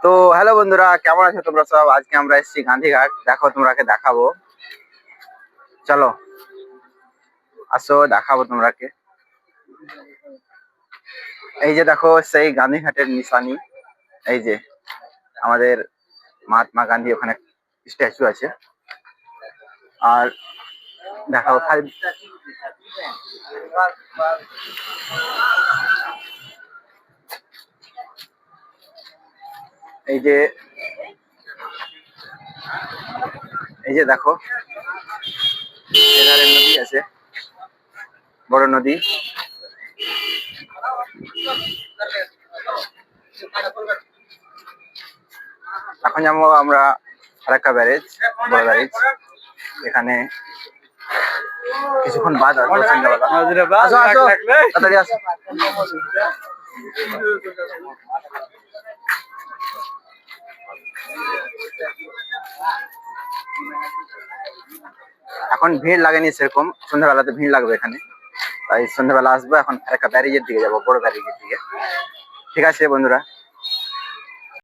তো হ্যালো বন্ধুরা, কেমন আছো তোমরা সব? আজকে আমরা এসেছি গান্ধীঘাট। দেখো, তোমরাকে দেখাবো। চলো, আসো দেখাবো তোমরাকে। এই যে দেখো, সেই গান্ধীঘাটের নিশানি। এই যে আমাদের মহাত্মা গান্ধী ওখানে স্ট্যাচু আছে। আর দেখাবো খালি। এই যে এই যে দেখো, এধারে নদী আছে, বড় নদী। এখন যাবো আমরা ফারাক্কা ব্যারেজ, বড় ব্যারেজ। এখানে কিছুক্ষণ বাদ আসবো সন্ধ্যাবেলা। আসো আসো, তাড়াতাড়ি আসো। এখন ভিড় লাগেনি সেরকম, সন্ধ্যাবেলাতে ভিড় লাগবে এখানে, তাই সন্ধ্যাবেলা আসবো। এখন ফারাক্কা ব্যারেজের দিকে যাবো, বড় ব্যারেজের দিকে। ঠিক আছে বন্ধুরা।